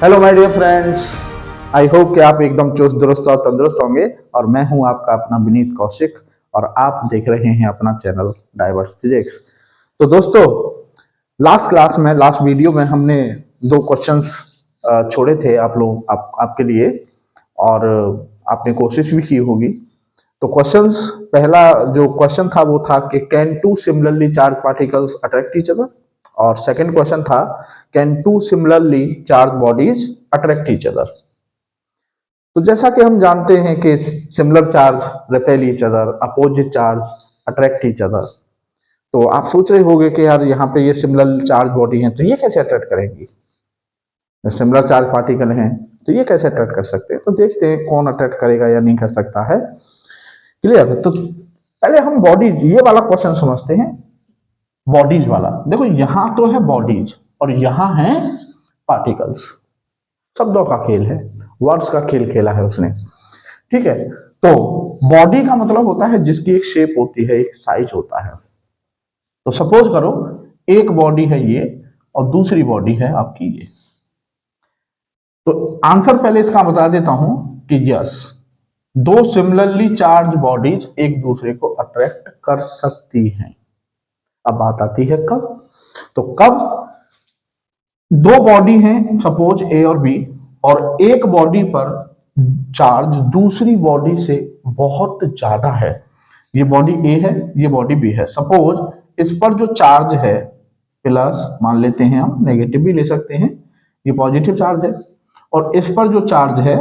Hello my dear friends, I hope कि आप एकदम चुस्त दुरुस्त और तंदुरुस्त होंगे। और मैं हूं आपका अपना विनीत कौशिक और आप देख रहे हैं अपना चैनल डाइवर्स फिजिक्स। तो दोस्तों, लास्ट क्लास में लास्ट वीडियो में हमने दो क्वेश्चंस छोड़े थे आपके लिए। और आपने कोशिश भी की होगी। तो क्वेश्चंस, पहला जो क्वेश्चन था वो था कि can two similarly charge particles attract each other. और सेकंड क्वेश्चन था can two similarly charge bodies attract each other. तो जैसा कि हम जानते हैं कि similar charge repel each other, opposite charge attract each other. तो आप सोच रहे होंगे कि यार यहाँ पे ये सिमिलर चार्ज बॉडी है तो ये कैसे अट्रैक्ट करेंगी, सिमिलर चार्ज पार्टिकल हैं तो ये कैसे अट्रैक्ट कर सकते हैं। तो देखते हैं कौन अट्रैक्ट करेगा या नहीं कर सकता है। क्लियर। तो पहले हम बॉडीज ये वाला क्वेश्चन समझते हैं। बॉडीज वाला देखो, यहां तो है बॉडीज और यहां है पार्टिकल्स। शब्दों का खेल है, वर्ड्स का खेल खेला है उसने। ठीक है। तो बॉडी का मतलब होता है जिसकी एक शेप होती है, एक साइज होता है। तो सपोज करो एक बॉडी है ये और दूसरी बॉडी है आपकी ये। तो आंसर पहले इसका बता देता हूं कि यस, दो सिमिलरली चार्ज बॉडीज एक दूसरे को अट्रैक्ट कर सकती हैं। अब बात आती है कब। तो कब दो बॉडी हैं, सपोज ए और बी, और एक बॉडी पर चार्ज दूसरी बॉडी से बहुत ज्यादा है। ये बॉडी ए है, ये बॉडी बी है। सपोज इस पर जो चार्ज है प्लस, मान लेते हैं हम, नेगेटिव भी ले सकते हैं, ये पॉजिटिव चार्ज है। और इस पर जो चार्ज है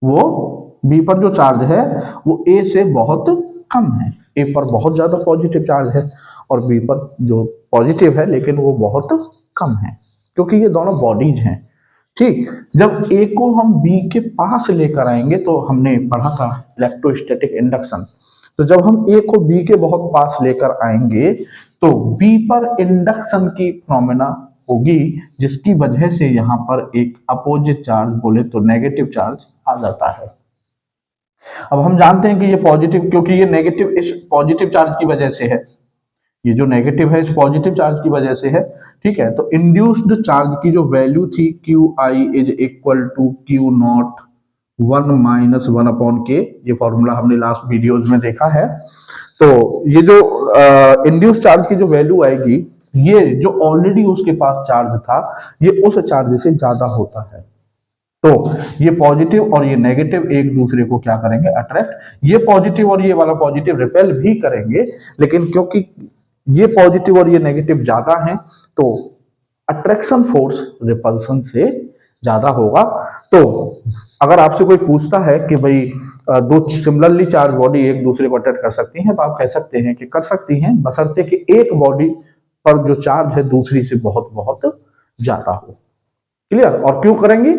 वो, बी पर जो चार्ज है वो ए से बहुत कम है। ए पर बहुत ज्यादा पॉजिटिव चार्ज है और बी पर जो पॉजिटिव है लेकिन वो बहुत कम है, क्योंकि ये दोनों बॉडीज हैं। ठीक। जब ए को हम बी के पास लेकर आएंगे, तो हमने पढ़ा था इलेक्ट्रोस्टैटिक इंडक्शन। तो जब हम ए को बी के बहुत पास लेकर आएंगे तो बी पर इंडक्शन की फिनोमेना होगी, जिसकी वजह से यहां पर एक अपोजिट चार्ज, बोले तो नेगेटिव चार्ज आ जाता है। अब हम जानते हैं कि ये पॉजिटिव, क्योंकि ये नेगेटिव इस पॉजिटिव चार्ज की वजह से है। ये जो नेगेटिव है इस पॉजिटिव चार्ज की वजह से है। ठीक है। तो इंड्यूस्ड चार्ज की जो वैल्यू थी Q I is equal to Q naught 1 - 1/k। ये फॉर्मूला हमने लास्ट वीडियोज में देखा है। तो ये जो इंड्यूस चार्ज की जो वैल्यू आएगी, ये जो ऑलरेडी उसके पास चार्ज था, ये उस चार्ज से ज्यादा होता है। तो ये पॉजिटिव और ये नेगेटिव एक दूसरे को क्या करेंगे, अट्रैक्ट। ये पॉजिटिव और ये वाला पॉजिटिव रिपेल भी करेंगे, लेकिन क्योंकि ये पॉजिटिव और ये नेगेटिव ज्यादा हैं, तो अट्रैक्शन फोर्स रिपल्सन से ज्यादा होगा। तो अगर आपसे कोई पूछता है कि भाई दो सिमिलरली चार्ज बॉडी एक दूसरे को अट्रैक्ट कर सकती हैं, तो आप कह सकते हैं कि कर सकती हैं, बशर्ते कि एक बॉडी पर जो चार्ज है दूसरी से बहुत बहुत ज्यादा हो। क्लियर। और क्यों करेंगी,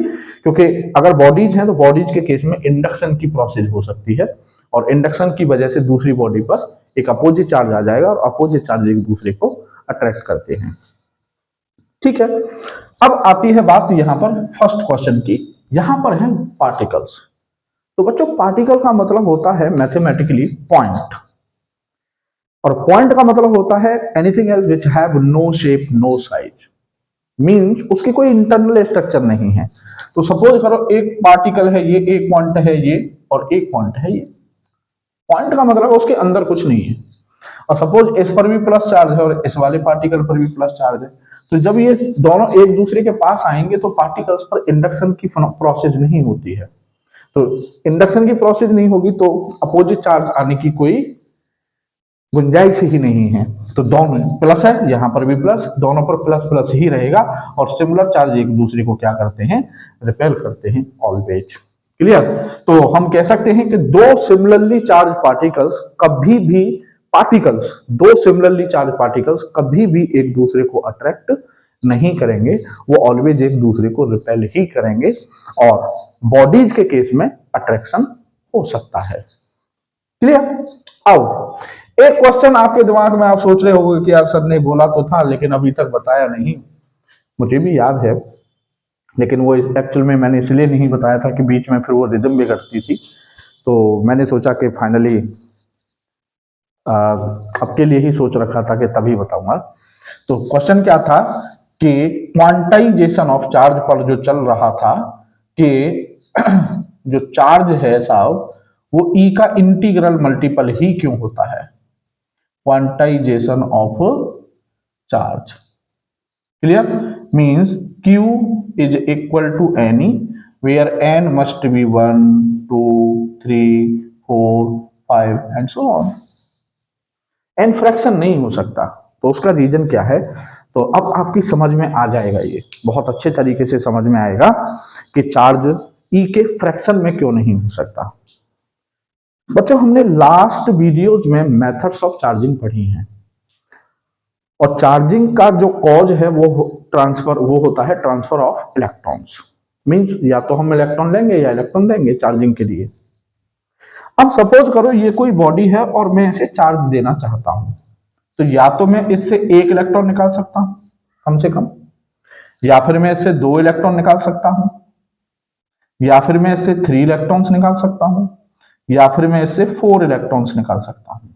क्योंकि अगर बॉडीज हैं तो बॉडीज के केस में इंडक्शन की प्रोसेस हो सकती है, और इंडक्शन की वजह से दूसरी बॉडी पर एक अपोजिट चार्ज आ जाएगा और अपोजिट चार्ज एक दूसरे को अट्रैक्ट करते हैं। ठीक है। अब आती है बात यहां पर फर्स्ट क्वेश्चन की। यहां पर है पार्टिकल्स। तो बच्चों, पार्टिकल का मतलब होता है मैथमेटिकली पॉइंट। और पॉइंट का मतलब होता है anything else which have no shape no size. Means उसकी कोई इंटरनल स्ट्रक्चर नहीं है। तो सपोज करो एक पार्टिकल है ये, एक पॉइंट है ये और एक पॉइंट है ये। पॉइंट का मतलब उसके अंदर कुछ नहीं है। और सपोज इस पर भी प्लस चार्ज है और इस वाले पार्टिकल पर भी प्लस चार्ज है। तो जब ये दोनों एक दूसरे के पास आएंगे तो पार्टिकल्स पर इंडक्शन की प्रोसेस नहीं होती है। तो इंडक्शन की प्रोसेस नहीं होगी तो अपोजिट चार्ज आने की कोई गुंजाइश ही नहीं है। तो दोनों प्लस है, यहां पर भी प्लस, दोनों पर प्लस प्लस ही रहेगा। और सिमिलर चार्ज एक दूसरे को क्या करते हैं, रिपेल करते हैं ऑलवेज। क्लियर। तो हम कह सकते हैं कि दो सिमिलरली चार्ज पार्टिकल्स कभी भी, पार्टिकल्स, दो सिमिलरली चार्ज पार्टिकल्स कभी भी एक दूसरे को अट्रैक्ट नहीं करेंगे, वो ऑलवेज एक दूसरे को रिपेल ही करेंगे। और बॉडीज के केस में अट्रैक्शन हो सकता है। क्लियर। अब एक क्वेश्चन आपके दिमाग में आप सोच रहे होंगे कि यार सर ने बोला तो था लेकिन अभी तक बताया नहीं। मुझे भी याद है, लेकिन वो एक्चुअल में मैंने इसलिए नहीं बताया था कि बीच में फिर वो रिदम बिगड़ती थी। तो मैंने सोचा कि फाइनली आपके लिए ही सोच रखा था कि तभी बताऊंगा। तो क्वेश्चन क्या था कि क्वांटाइजेशन ऑफ चार्ज पर जो चल रहा था कि जो चार्ज है साहब वो ई का इंटीग्रल मल्टीपल ही क्यों होता है, quantization of charge. Clear? Means Q is equal to any where n must be 1 2 3 4 5 and so on। n fraction नहीं हो सकता, तो उसका रीजन क्या है, तो अब आपकी समझ में आ जाएगा, ये बहुत अच्छे तरीके से समझ में आएगा कि चार्ज ई के फ्रैक्शन में क्यों नहीं हो सकता। बच्चों हमने लास्ट वीडियोज में मेथड्स ऑफ चार्जिंग पढ़ी हैं, और चार्जिंग का जो कॉज है वो होता है ट्रांसफर ऑफ इलेक्ट्रॉन्स। मींस या तो हम इलेक्ट्रॉन लेंगे या इलेक्ट्रॉन देंगे चार्जिंग के लिए। अब सपोज करो ये कोई बॉडी है और मैं इसे चार्ज देना चाहता हूं, तो या तो मैं इससे एक इलेक्ट्रॉन निकाल सकता हूं कम से कम, या फिर मैं इससे 2 इलेक्ट्रॉन निकाल सकता हूं, या फिर मैं इससे 3 इलेक्ट्रॉन्स निकाल सकता हूं, या फिर मैं इससे 4 इलेक्ट्रॉन्स निकाल सकता हूं।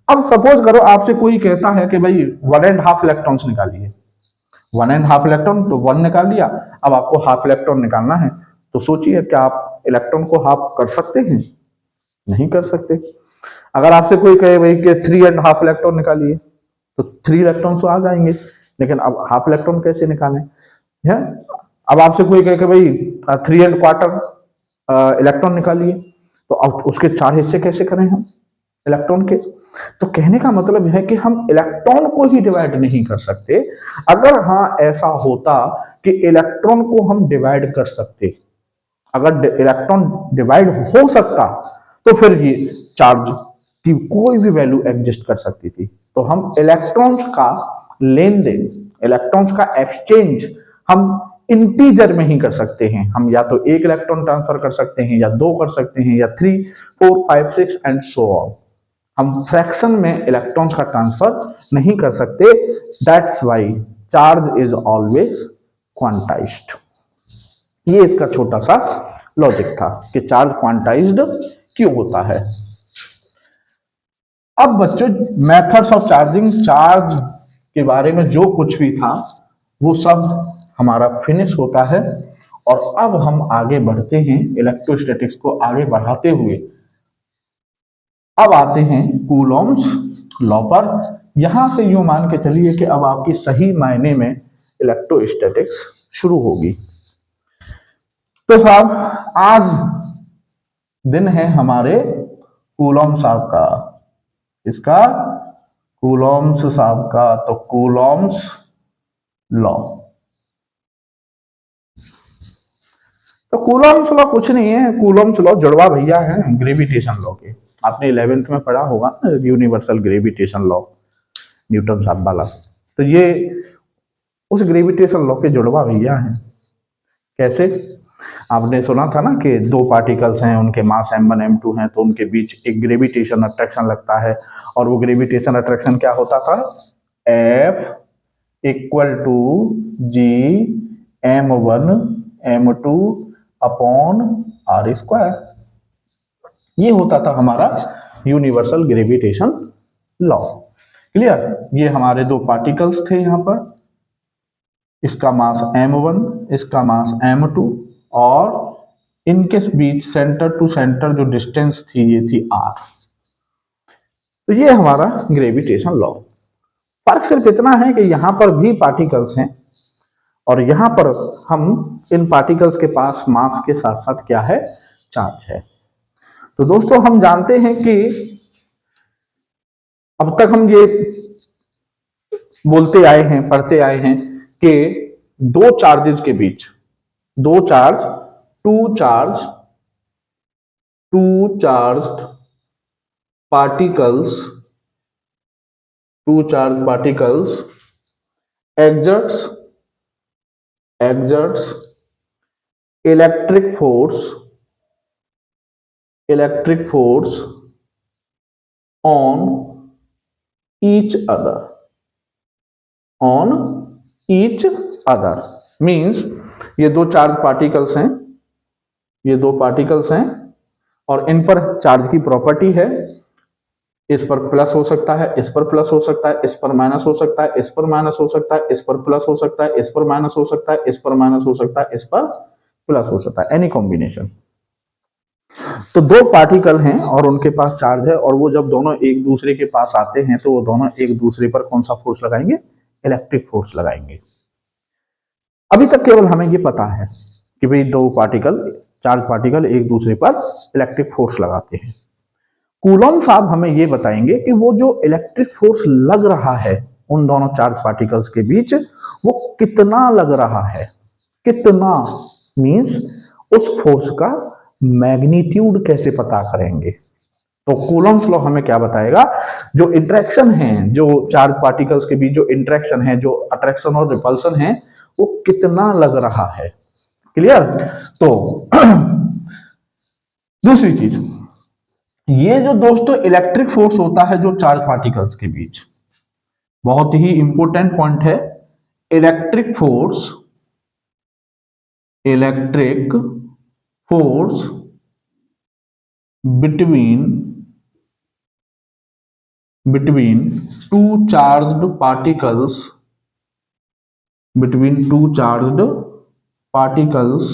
अब सपोज करो आपसे कोई कहता है कि भाई 1.5 इलेक्ट्रॉन्स निकालिए, 1.5 इलेक्ट्रॉन, तो 1 निकाल लिया, अब आपको हाफ इलेक्ट्रॉन निकालना है, तो सोचिए क्या आप इलेक्ट्रॉन को हाफ कर सकते हैं? नहीं कर सकते। अगर आपसे कोई कहे भाई कि 3.5 इलेक्ट्रॉन निकालिए, तो 3 इलेक्ट्रॉन तो आ जाएंगे, लेकिन अब हाफ इलेक्ट्रॉन कैसे निकालें है? अब आपसे कोई कहे कि भाई 3 1/4 इलेक्ट्रॉन निकालिए, तो अब उसके 4 हिस्से कैसे करें हम इलेक्ट्रॉन के? तो कहने का मतलब है कि हम इलेक्ट्रॉन को ही डिवाइड नहीं कर सकते। अगर हाँ ऐसा होता कि इलेक्ट्रॉन को हम डिवाइड कर सकते, अगर इलेक्ट्रॉन डिवाइड हो सकता, तो फिर ये चार्ज की कोई भी वैल्यू एग्जिस्ट कर सकती थी। तो हम इलेक्ट्रॉन्स का लेन देन, इलेक्ट्रॉन्स का एक्सचेंज हम इंटीजर में ही कर सकते हैं। हम या तो 1 इलेक्ट्रॉन ट्रांसफर कर सकते हैं, या 2 कर सकते हैं, या 3 4 5 6 एंड सो ऑन। हम फ्रैक्शन में इलेक्ट्रॉन्स का ट्रांसफर नहीं कर सकते। That's why charge is always quantized. ये इसका छोटा सा लॉजिक था कि चार्ज क्वांटाइज्ड क्यों होता है। अब बच्चों मेथड्स ऑफ चार्जिंग, चार्ज के बारे में जो कुछ भी था वो सब हमारा फिनिश होता है, और अब हम आगे बढ़ते हैं इलेक्ट्रोस्टैटिक्स को आगे बढ़ाते हुए। अब आते हैं कूलॉम्स लॉ पर। यहां से यूं मान के चलिए कि अब आपकी सही मायने में इलेक्ट्रोस्टैटिक्स शुरू होगी। तो साहब आज दिन है हमारे कूलॉम साहब का, इसका कूलॉम्स साहब का, तो कूलॉम्स लॉ। तो कूलॉम्स लॉ कुछ नहीं है, कूलॉम्स लॉ जुड़वा भैया है ग्रेविटेशन लॉ के। आपने 11th में पढ़ा होगा यूनिवर्सल ग्रेविटेशन लॉ, न्यूटन साहब वाला। तो ये उस ग्रेविटेशन लॉ के जुड़वा भैया हैं। कैसे? आपने सुना था ना कि 2 पार्टिकल्स हैं, उनके मास m1 m2 हैं, तो उनके बीच एक ग्रेविटेशन अट्रैक्शन लगता है, और वो ग्रेविटेशन अट्रैक्शन क्या होता था? F = G m1 m2 upon r²। ये होता था हमारा यूनिवर्सल ग्रेविटेशन लॉ। क्लियर? ये हमारे 2 पार्टिकल्स थे यहां पर, इसका मास m1, इसका मास m2, और इनके बीच सेंटर टू सेंटर जो डिस्टेंस थी ये थी r। तो ये हमारा ग्रेविटेशन लॉ। फर्क सिर्फ इतना है कि यहां पर भी पार्टिकल्स हैं, और यहां पर हम इन पार्टिकल्स के पास मास के साथ साथ क्या है? चार्ज है। तो दोस्तों हम जानते हैं कि अब तक हम ये बोलते आए हैं, पढ़ते आए हैं कि 2 चार्जेस के बीच, 2 charge, two charged particles, exerts electric force on each other means ये 2 चार्ज पार्टिकल्स हैं, ये 2 पार्टिकल्स हैं, और इन पर चार्ज की प्रॉपर्टी है इस पर प्लस हो सकता है, इस पर प्लस हो सकता है, इस पर माइनस हो सकता है, इस पर माइनस हो सकता है, इस पर प्लस हो सकता है, इस पर माइनस हो सकता है, इस पर माइनस हो सकता है, इस पर प्लस हो सकता है, एनी कॉम्बिनेशन। तो दो पार्टिकल हैं और उनके पास चार्ज है, और वो जब दोनों एक दूसरे के पास आते हैं तो वो दोनों एक दूसरे पर कौन सा फोर्स लगाएंगे? इलेक्ट्रिक फोर्स लगाएंगे। अभी तक केवल हमें ये पता है कि भाई दो पार्टिकल, चार्ज पार्टिकल एक दूसरे पर इलेक्ट्रिक फोर्स लगाते हैं। कूलॉम साहब हमें ये बताएंगे कि वो जो इलेक्ट्रिक फोर्स लग रहा है उन दोनों चार्ज पार्टिकल्स के बीच, वो कितना लग रहा है। कितना मींस उस फोर्स का मैग्नीट्यूड कैसे पता करेंगे। तो कूलॉम्स लॉ हमें क्या बताएगा, जो इंटरेक्शन है, जो चार्ज पार्टिकल्स के बीच जो इंटरेक्शन है, जो अट्रैक्शन और रिपल्सन है, वो कितना लग रहा है। क्लियर? तो दूसरी चीज, ये जो दोस्तों इलेक्ट्रिक फोर्स होता है जो चार्ज पार्टिकल्स के बीच, बहुत ही इंपॉर्टेंट पॉइंट है। Electric force, electric force between between two charged particles, between two charged particles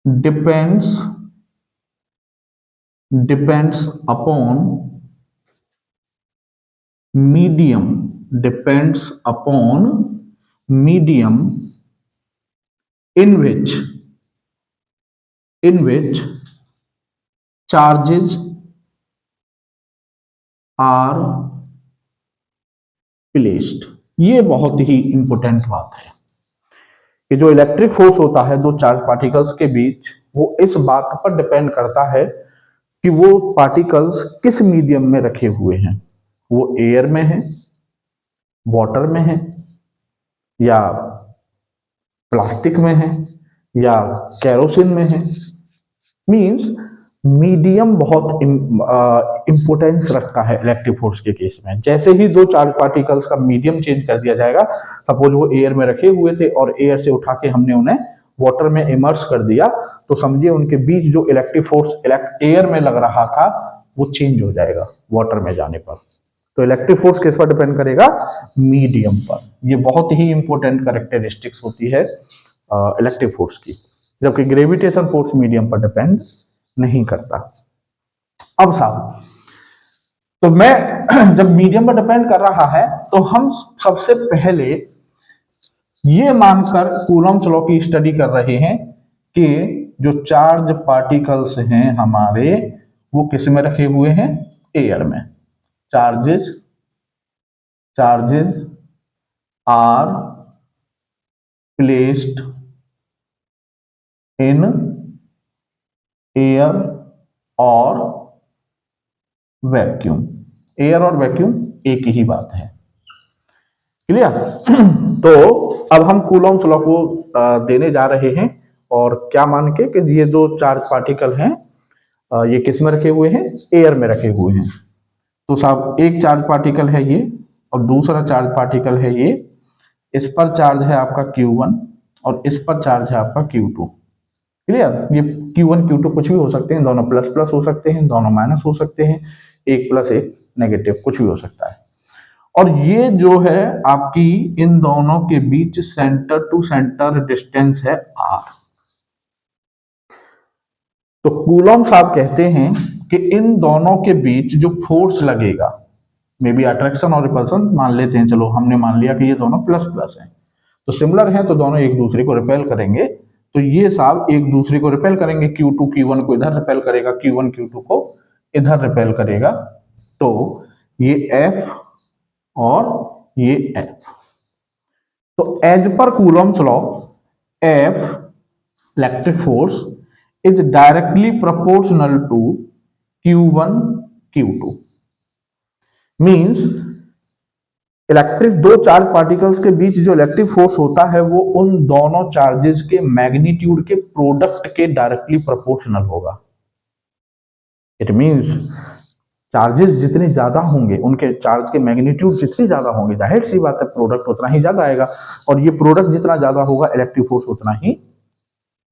depends depends upon medium, depends upon medium in which charges are placed। ये बहुत ही important बात है कि जो इलेक्ट्रिक फोर्स होता है दो चार्ज पार्टिकल्स के बीच, वो इस बात पर डिपेंड करता है कि वो पार्टिकल्स किस मीडियम में रखे हुए हैं। वो एयर में है, वाटर में है, या प्लास्टिक में है, या कैरोसिन में है। मींस मीडियम बहुत इंपोर्टेंस रखता है इलेक्ट्रिक फोर्स के केस में। जैसे ही दो चार्ज पार्टिकल्स का मीडियम चेंज कर दिया जाएगा, सपोज वो एयर में रखे हुए थे और एयर से उठा के हमने उन्हें वाटर में इमर्स कर दिया, तो समझिए उनके बीच जो इलेक्ट्रिक फोर्स एयर में लग रहा था वो चेंज हो जाएगा वाटर में जाने पर। तो इलेक्ट्रिक फोर्स किस पर डिपेंड करेगा? मीडियम पर। ये बहुत ही इंपॉर्टेंट कैरेक्टरिस्टिक्स होती है इलेक्ट्रिक फोर्स की, जबकि ग्रेविटेशन फोर्स मीडियम पर डिपेंड नहीं करता। अब साहब, तो मैं जब मीडियम पर डिपेंड कर रहा है तो हम सबसे पहले ये मानकर कूलॉम्स लॉ की स्टडी कर रहे हैं कि जो चार्ज पार्टिकल्स हैं हमारे, वो किस में रखे हुए हैं? एयर में। Charges charges are placed in air और वैक्यूम। एयर और वैक्यूम एक ही बात है। क्लियर? तो अब हम कूलॉम्स लॉ को देने जा रहे हैं, और क्या मान के कि ये दो चार्ज पार्टिकल हैं, ये किस में रखे हुए हैं? एयर में रखे हुए हैं। तो साहब एक चार्ज पार्टिकल है ये, और दूसरा चार्ज पार्टिकल है ये। इस पर चार्ज है आपका Q1 और इस पर चार्ज है आपका Q2। क्लियर? ये Q1 Q2 कुछ भी हो सकते हैं, दोनों प्लस प्लस हो सकते हैं, दोनों माइनस हो सकते हैं, एक प्लस एक नेगेटिव, कुछ भी हो सकता है। और ये जो है आपकी इन दोनों के बीच सेंटर टू सेंटर डिस्टेंस है R। तो कूलॉम साहब कहते हैं कि इन दोनों के बीच जो फोर्स लगेगा, मे बी अट्रैक्शन और रिपल्सन मान लेते हैं, चलो हमने मान लिया कि ये दोनों प्लस प्लस हैं, तो सिमिलर हैं, तो दोनों एक दूसरे को रिपेल करेंगे। तो ये साहब एक दूसरे को रिपेल करेंगे, Q2 Q1 को इधर रिपेल करेगा, Q1 Q2 को इधर रिपेल करेगा। तो ये F और ये F। तो एज पर Coulomb's law, F electric force is directly proportional to Q1 Q2। Means electric दो चार्ज पार्टिकल्स के बीच जो इलेक्ट्रिक फोर्स होता है वो उन दोनों चार्जेस के मैग्नीट्यूड के प्रोडक्ट के डायरेक्टली प्रोपोर्शनल होगा। इट मींस चार्जेस जितने ज्यादा होंगे, उनके चार्ज के मैग्नीट्यूड जितने ज्यादा होंगे, जाहिर सी बात है प्रोडक्ट उतना ही ज्यादा आएगा, और ये प्रोडक्ट जितना ज्यादा होगा इलेक्ट्रिक फोर्स उतना ही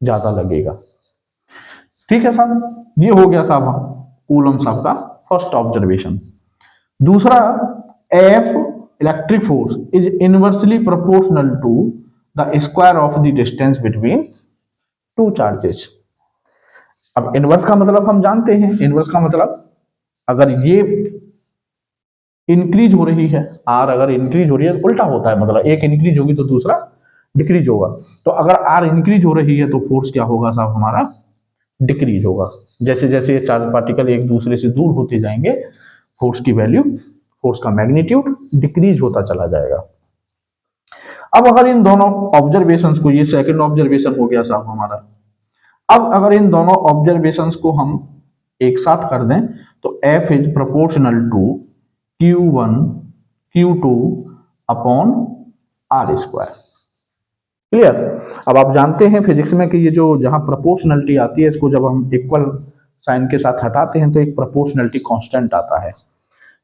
ज्यादा लगेगा। ठीक है साहब, ये हो गया साहब कूलम्स आपका फर्स्ट ऑब्जर्वेशन। दूसरा, F electric force is inversely proportional to the square of the distance between two charges. अब इनवर्स का मतलब हम जानते हैं, इनवर्स का मतलब अगर ये इंक्रीज हो रही है, आर अगर इंक्रीज हो रही है तो उल्टा होता है, मतलब एक इंक्रीज होगी तो दूसरा डिक्रीज होगा। तो अगर आर इंक्रीज हो रही है तो फोर्स क्या होगा साहब हमारा, डिक्रीज होगा। जैसे जैसे ये चार्ज पार्टिकल एक दूसरे से दूर होते जाएंगे, फोर्स की वैल्यू, फोर्स का मैग्नीट्यूड डिक्रीज होता चला जाएगा। अब अगर इन दोनों ऑब्जर्वेशंस को, ये सेकंड ऑब्जर्वेशन हो गया साहब हमारा, अब अगर इन दोनों ऑब्जर्वेशंस को हम एक साथ कर दें तो F is proportional to Q1 Q2 upon R square. Clear. अब आप जानते हैं फिजिक्स में कि ये जो जहां प्रोपोर्शनलिटी आती है, इसको जब हम इक्वल साइन के साथ हटाते हैं तो एक प्रोपोर्शनलिटी कांस्टेंट आता है।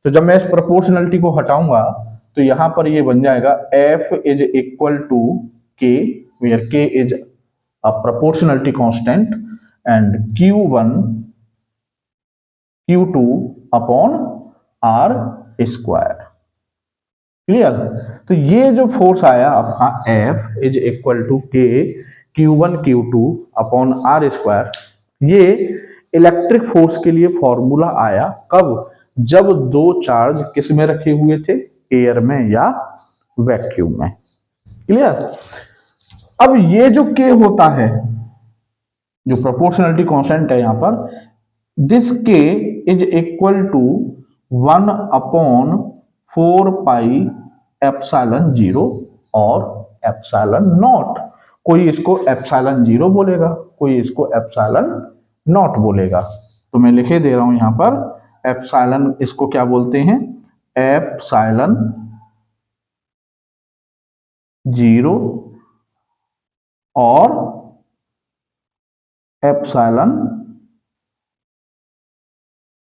तो जब मैं इस प्रोपोर्शनलिटी को हटाऊंगा तो यहां पर ये बन जाएगा F is equal to K, where K is a proportionality constant, and Q1 Q2 upon R square. Clear. तो ये जो फोर्स आया आपका F is equal to K Q1 Q2 upon R square, ये इलेक्ट्रिक फोर्स के लिए formula आया कब, जब दो चार्ज किस में रखे हुए थे, एयर में या वैक्यूम में। क्लियर। अब ये जो K होता है, जो प्रोपोर्शनलिटी कांस्टेंट है यहां पर, this K is equal to 1 upon 4 pi epsilon zero और एप्सिलॉन नॉट। कोई इसको एप्सिलॉन जीरो बोलेगा, कोई इसको एप्सिलॉन नॉट बोलेगा। तो मैं लिखे दे रहा हूं यहां पर, एप्सिलॉन इसको क्या बोलते हैं, एप्सिलॉन जीरो और epsilon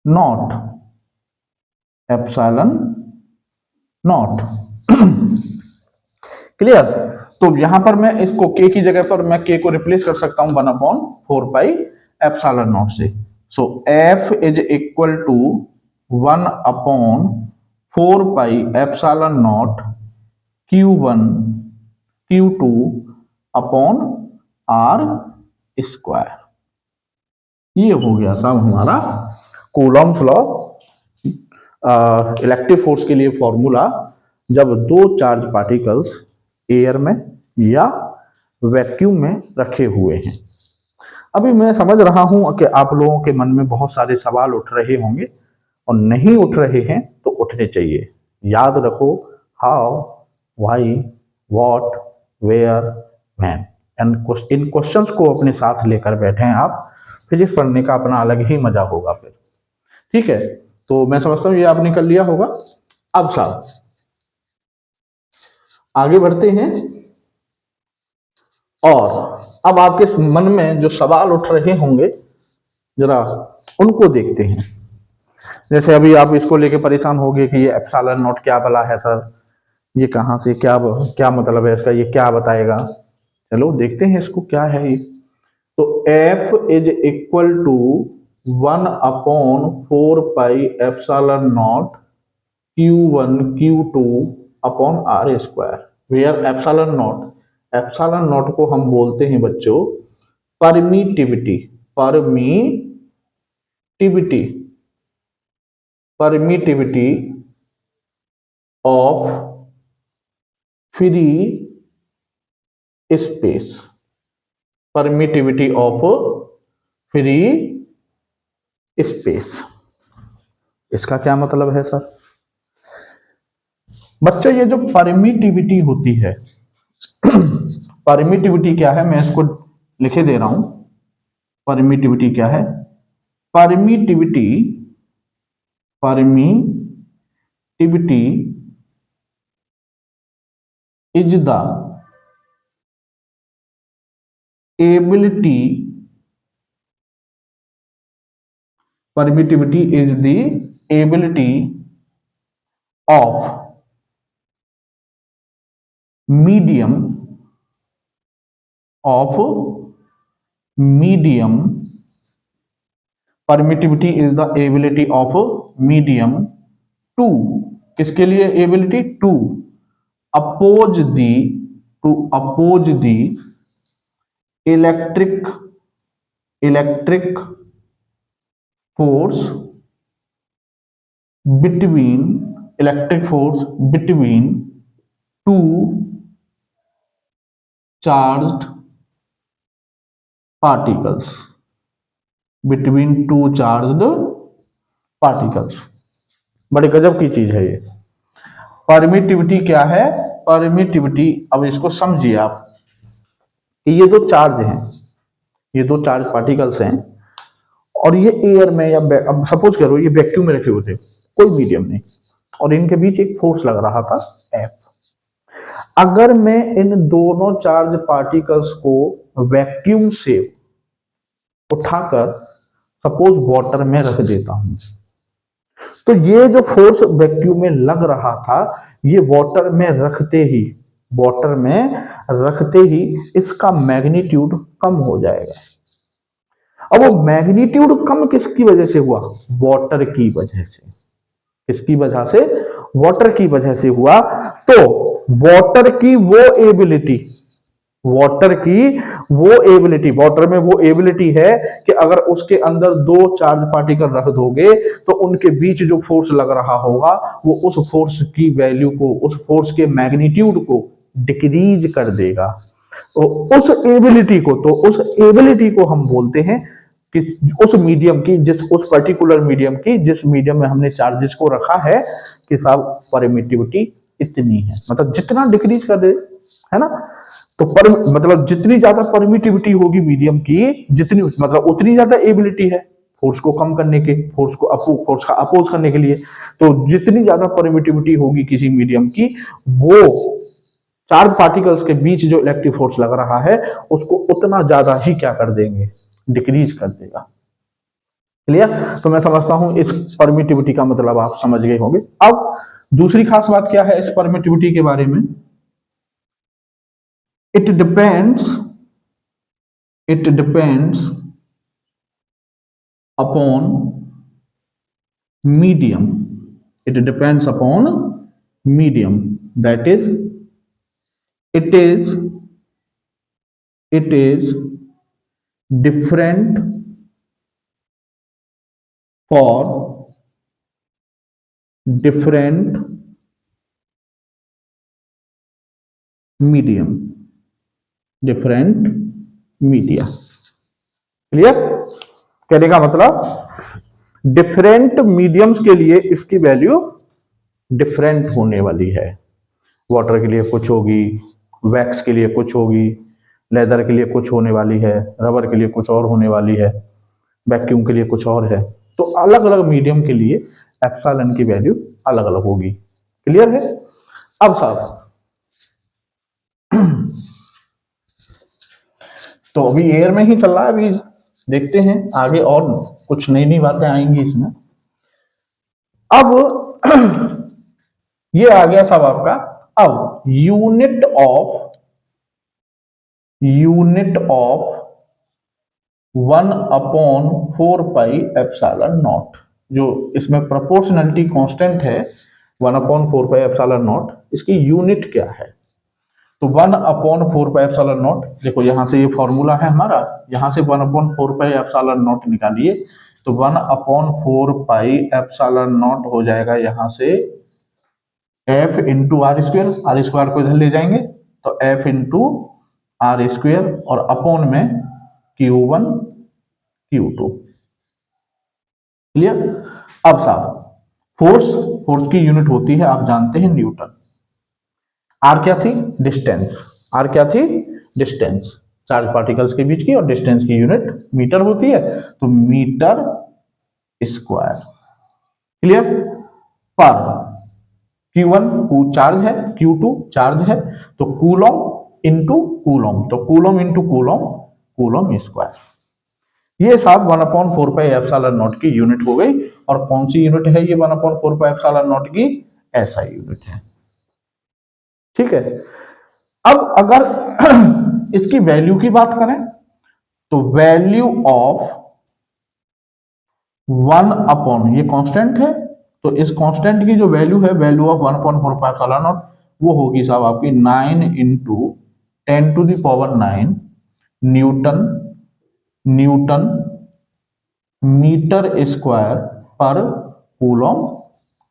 naught, epsilon not. Clear. तो यहां पर मैं इसको के की जगह पर मैं के को रिप्लेस कर सकता हूं 1 अपॉन 4 पाई एप्सिलॉन नॉट से। So F is equal to 1 upon 4 pi epsilon not Q1 Q2 upon R square. ये हो गया साहब हमारा कूलॉम्स लॉ, इलेक्ट्रिक फोर्स के लिए फॉर्मूला जब दो चार्ज पार्टिकल्स एयर में या वैक्यूम में रखे हुए हैं। अभी मैं समझ रहा हूं कि आप लोगों के मन में बहुत सारे सवाल उठ रहे होंगे, और नहीं उठ रहे हैं तो उठने चाहिए। याद रखो, how, why, what, where, when, इन क्वेश्चंस को अपने साथ लेकर बैठे हैं आप, फिजिक्स पढ़ने का अपना अलग ही मजा होगा फिर। ठीक है, तो मैं समझता हूं ये आपने कर लिया होगा। अब साहब आगे बढ़ते हैं, और अब आपके मन में जो सवाल उठ रहे होंगे जरा उनको देखते हैं। जैसे अभी आप इसको लेके परेशान हो गए कि ये एप्सिलॉन नॉट क्या भला है सर, ये कहां से, क्या क्या मतलब है इसका, ये क्या बताएगा। चलो देखते हैं इसको क्या है ये। तो F is equal to 1 upon 4 pi epsilon not Q1 Q2 upon R square, where epsilon naught को हम बोलते हैं बच्चों permittivity, permittivity, permittivity of free space, permittivity of free space. इसका क्या मतलब है सर? बच्चों ये जो परमिटिविटी होती है, परमिटिविटी क्या है, मैं इसको लिखे दे रहा हूं। परमिटिविटी क्या है? Permittivity, permittivity is the ability, permittivity is the ability of medium, of medium permittivity is the ability of medium to, किसके लिए ability? To oppose the, to oppose the electric electric force between electric force between two charged particles, between two charged particles. बड़े गजब की चीज है ये। Permittivity क्या है? परमिटिविटी, अब इसको समझिए आप कि ये दो चार्ज हैं, ये दो चार्ज पार्टिकल्स हैं और ये एयर में या अब सपोज करो ये वैक्यूम में रखे हुए थे, कोई मीडियम नहीं, और इनके बीच एक फोर्स लग रहा था एफ। अगर मैं इन दोनों चार्ज पार्टिकल्स को वैक्यूम से उठाकर सपोज वाटर में रख देता हूं, तो ये जो फोर्स वैक्यूम में लग रहा था, ये वाटर में रखते ही इसका मैग्नीट्यूड कम हो जाएगा। अब वो मैग्नीट्यूड कम किसकी वजह से हुआ? वाटर की वजह से। किसकी वजह से? वाटर की वजह से हुआ। तो वाटर की वो एबिलिटी, वाटर की वो एबिलिटी, वाटर में वो एबिलिटी है कि अगर उसके अंदर दो चार्ज पार्टिकल रख दोगे तो उनके बीच जो फोर्स लग रहा होगा वो उस फोर्स की वैल्यू को, उस फोर्स के मैग्नीट्यूड को डिक्रीज कर देगा। तो उस एबिलिटी को हम बोलते हैं कि उस मीडियम की, उस पर्टिकुलर मीडियम की, जिस मीडियम में हमने चार्जेस को रखा है कि साहब परमिटिविटी इतनी है, मतलब जितना डिक्रीज कर दे, है ना। तो मतलब जितनी ज्यादा परमिटिविटी होगी मीडियम की, जितनी मतलब उतनी ज्यादा एबिलिटी है फोर्स को कम करने के, फोर्स का अपोज करने के लिए। तो जितनी ज्यादा परमिटिविटी होगी किसी मीडियम की, वो चार्ज पार्टिकल्स के बीच जो इलेक्ट्रिक फोर्स लग रहा है उसको उतना ज्यादा ही क्या कर देंगे? डिक्रीज कर देगा। क्लियर? तो मैं समझता हूं इस परमिटिविटी का मतलब आप समझ गए होंगे। अब दूसरी खास बात क्या है इस परमिटिविटी के बारे में? It depends upon medium, it depends upon medium, that is it is different for different medium, different media। Clear? कहने का मतलब डिफरेंट मीडियम्स के लिए इसकी वैल्यू डिफरेंट होने वाली है। वाटर के लिए कुछ होगी, वैक्स के लिए कुछ होगी, लेदर के लिए कुछ होने वाली है, रबर के लिए कुछ और होने वाली है, वैक्यूम के लिए कुछ और है। तो अलग अलग मीडियम के लिए एप्सिलॉन की वैल्यू अलग अलग होगी। क्लियर है? अब साहब तो अभी एयर में ही चल रहा है, अभी देखते हैं आगे और कुछ नई नई बातें आएंगी इसमें। अब ये आ गया सब आपका। अब यूनिट ऑफ 1/4πε0, जो इसमें प्रोपोर्शनलिटी कांस्टेंट है 1/4πε0, इसकी यूनिट क्या है? तो 1/4πε0, देखो यहां से ये फॉर्मूला है हमारा, यहां से 1/4πε0 निकालिए, तो 1/4πε0 हो जाएगा यहां से F into R square, R square को इधर ले जाएंगे तो एफ इंटू आर स्क्वेयर और अपॉन में Q1 Q2। क्लियर? अब साहब फोर्स की यूनिट होती है, आप जानते हैं, न्यूटन। आर क्या थी? डिस्टेंस। आर क्या थी? डिस्टेंस, चार्ज पार्टिकल्स के बीच की, और डिस्टेंस की यूनिट मीटर होती है, तो मीटर स्क्वायर। क्लियर? पर Q1 चार्ज है, Q2 चार्ज है, तो कूलम इंटू कूलम, तो coulomb into coulomb, coulomb square. ये साहब 1/4πε0 की यूनिट हो गई। और कौन सी यूनिट है ये 1/4πε0 की? ऐसा यूनिट है। ठीक है? अब अगर इसकी वैल्यू की बात करें तो वैल्यू ऑफ 1 अपॉन ये कांस्टेंट है, तो इस कांस्टेंट की जो वैल्यू है, वैल्यू ऑफ 1/4πε0, वो होगी साहब आपकी 9 into 10⁹ newton newton metre square पर कूलम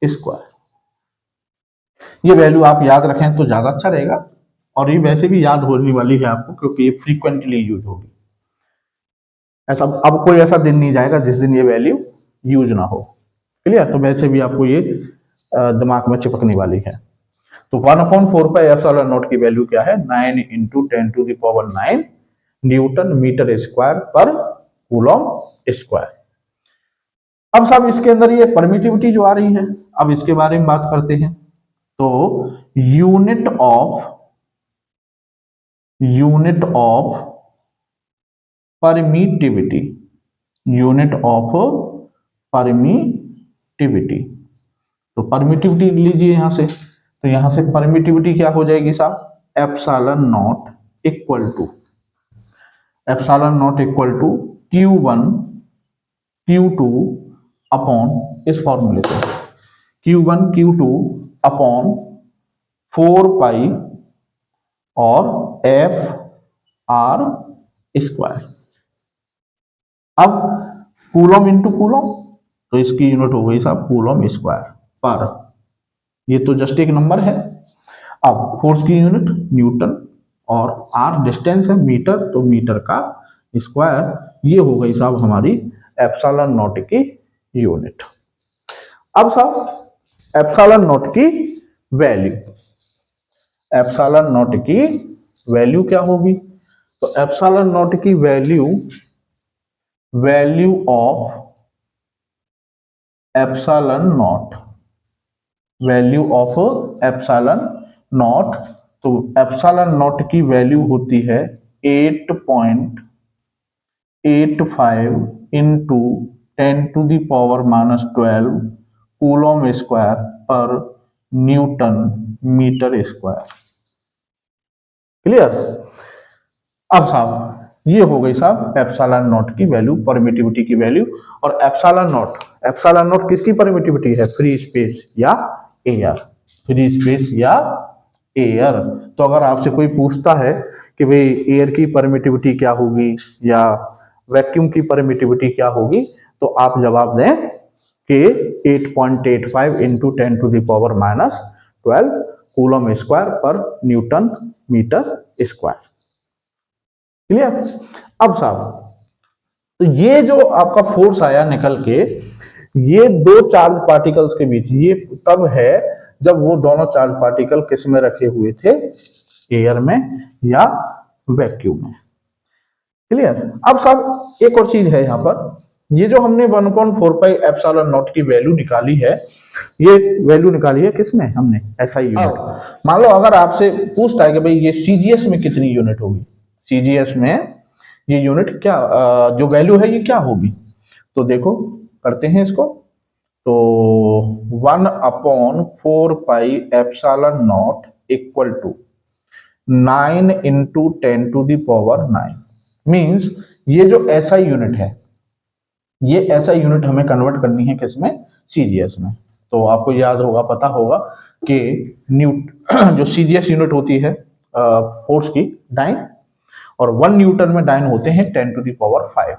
स्क्वायर। ये वैल्यू आप याद रखें तो ज्यादा अच्छा रहेगा, और ये वैसे भी याद होने वाली है आपको, क्योंकि ये फ्रीक्वेंटली यूज होगी। ऐसा अब कोई ऐसा दिन नहीं जाएगा जिस दिन ये वैल्यू यूज ना हो। क्लियर? तो वैसे भी आपको ये दिमाग में चिपकने वाली है। तो 1/4πε0 की वैल्यू क्या है? 9 इंटू 10⁹ न्यूटन मीटर स्क्वायर पर कूलम स्क्वायर। अब साहब इसके अंदर ये परमिटिविटी जो आ रही है, अब इसके बारे में बात करते हैं। तो unit of permittivity, unit of permittivity, तो परमिटिविटी लीजिए यहां से, तो यहां से परमिटिविटी क्या हो जाएगी साहब? Epsilon naught equal to Q1 Q2 upon, इस फॉर्मूले से Q1 Q2 अपॉन 4 पाई और F R स्क्वायर। अब कूलम इंटू कूलम, तो इसकी यूनिट हो गई साहब कूलम स्क्वायर पर, ये तो जस्ट एक नंबर है। अब फोर्स की यूनिट न्यूटन, और आर डिस्टेंस है मीटर, तो मीटर का स्क्वायर, ये हो गई साहब हमारी एप्सिलॉन नॉट की यूनिट। अब साहब एप्सिलॉन नॉट की वैल्यू, एप्सिलॉन नॉट की वैल्यू क्या होगी? तो एप्सिलॉन नॉट की value, value of epsilon not, value of epsilon not, तो एप्सिलॉन नॉट की वैल्यू होती है 8.85 इंटू 10⁻⁻12 कूलम स्क्वायर पर न्यूटन मीटर स्क्वायर। क्लियर? अब साहब ये हो गई साहब एप्सिलॉन नॉट की वैल्यू, परमिटिविटी की वैल्यू। और एप्सिलॉन नॉट किसकी परमिटिविटी है? फ्री स्पेस या एयर, फ्री स्पेस या एयर। तो अगर आपसे कोई पूछता है कि भाई एयर की परमिटिविटी क्या होगी या वैक्यूम की परमिटिविटी क्या होगी, तो आप जवाब दें कि 8.85 इंटू 10⁻⁻12 कूलम स्क्वायर पर न्यूटन मीटर स्क्वायर। क्लियर? अब साहब तो ये जो आपका फोर्स आया निकल के, ये दो चार्ज पार्टिकल्स के बीच, ये तब है जब वो दोनों चार्ज पार्टिकल किस में रखे हुए थे? एयर में या वैक्यूम में। क्लियर? अब साहब एक और चीज है यहां पर, ये जो हमने 1/4πε0 की वैल्यू निकाली है, ये वैल्यू निकाली है किसमें? हमने एसआई यूनिट। मान लो अगर आपसे पूछता है कि भाई ये सीजीएस में कितनी यूनिट होगी, सीजीएस में ये यूनिट क्या, जो वैल्यू है ये क्या होगी? तो देखो करते हैं इसको। तो 1/4πε0 इक्वल टू 9 इंटू 10⁻⁹ मीन्स ये जो एसआई यूनिट है, ये एसआई यूनिट हमें कन्वर्ट करनी है किसमें? सीजीएस में। तो आपको याद होगा, पता होगा कि जो सीजीएस यूनिट होती है फोर्स की, डाइन, और 1 न्यूटन में डाइन होते हैं 10⁵।